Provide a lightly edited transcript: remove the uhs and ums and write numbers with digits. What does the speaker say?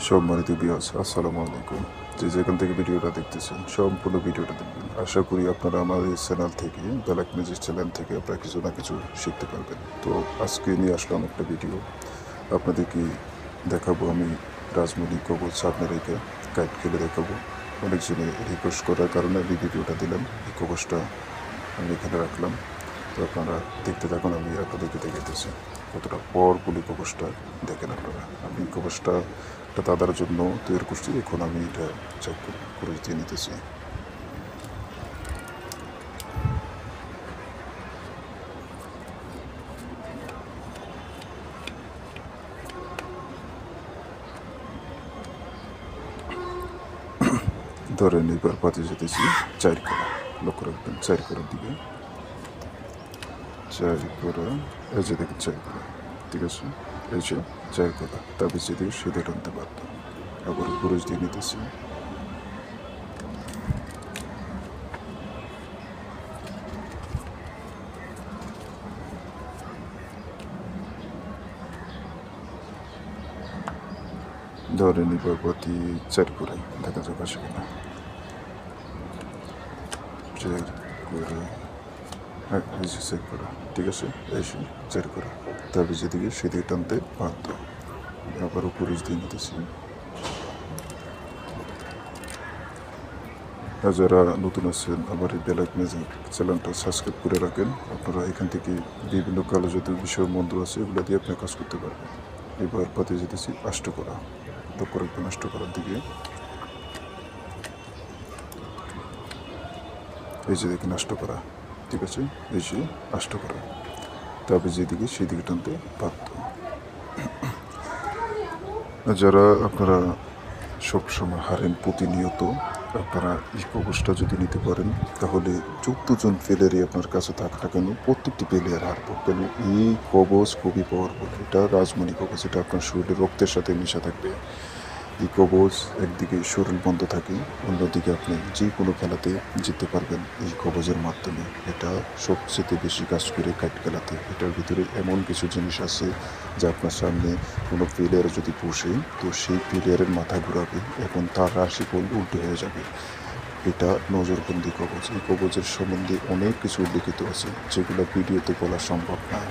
সম্মানিত ভিউয়ার্স, আসসালামু আলাইকুম। যেখান থেকে ভিডিওটা দেখতেছেন সম্পূর্ণ ভিডিওটা দেখবেন। আশা করি আপনারা আমার এই চ্যানেল থেকে, ব্ল্যাক ম্যাজিক চ্যানেল থেকে আপনারা কিছু না কিছু শিখতে পারবেন। তো আজকে নিয়ে আসলাম একটা ভিডিও, আপনাদেরকে দেখাবো আমি রাজমণি কবচ সামনে রেখে কাইট খেলে দেখাবো। অনেকজনে রিকোয়েস্ট করার কারণে আমি ভিডিওটা দিলাম। এই কবচটা আমি এখানে রাখলাম। তো আপনারা দেখতে থাকুন, আমি আপনাদেরকে দেখাতেছি কতটা পাওয়ারফুল কবচটা। দেখেন আপনারা, আমি কবচটা দাদার জন্য তৈরি করছি। এখন আমি এটা চেক করে দিয়ে নিতেছি। ধরেন এবার পাতে যেতেছি 4 করা, লক্ষ্য রাখবেন 4 করার দিকে, 4 করা, এই যে দেখেন 4 করা, ঠিক আছে। এই যে 4 করা, তারপর যেদিকে সেদিকে টানতে পারতাম। আবার পুরুষ দিয়ে নিতেছি। ধরেন এবার প্রতি 4 করে দেখা যাক আসে কিনা। 4 করে, হ্যাঁ এই যে 4 করা, ঠিক আছে। এই যে 4 করা, তারপর যেদিকে সেদিকে টানতে বাধ্য। আবারও পুরুষ দিয়ে নিতেছি। আর যারা নতুন আছেন আমার এই ব্ল্যাক ম্যাজিক চ্যানেলটা সাবস্ক্রাইব করে রাখেন। আপনারা এখান থেকে বিভিন্ন কালো জাতীয় বিষয় মন্ত্র আছে, এগুলো দিয়ে আপনি কাজ করতে পারবেন। এবার পাতে যেতেছি 8 করা, লক্ষ্য রাখবেন 8 করার দিকে। এই যে দেখেন 8 করা, ঠিক আছে। এই যে 8 করা, তারপরে যেদিকে সেদিকে টানতে বাধ্য। যারা আপনারা সবসময় হারেন প্রতিনিয়ত, আপনারা এই কবচটা যদি নিতে পারেন তাহলে 14জন প্লেয়ারই আপনার কাছে থাক না কেন, প্রত্যেকটি প্লেয়ার হারবো। কেন এই কবচ খুবই পাওয়ারফুল। এটা রাজমণি কবচ, এটা আপনার শরীরের রক্তের সাথে মিশা থাকবে। এই কবচ একদিকে শরীর বন্ধ থাকে, অন্যদিকে আপনি যে কোনো খেলাতে জিততে পারবেন এই কবচের মাধ্যমে। এটা সবচেয়ে বেশি কাজ করে কাইট খেলাতে। এটার ভিতরে এমন কিছু জিনিস আছে যা আপনার সামনে কোনো প্লেয়ার যদি বসে, তো সেই প্লেয়ারের মাথা ঘুরাবে এবং তার রাশিফল উল্টো হয়ে যাবে। এটা নজরবন্দি কবচ। এই কবচের সম্বন্ধে অনেক কিছু উল্লেখিত আছে যেগুলো ভিডিওতে বলা সম্ভব না।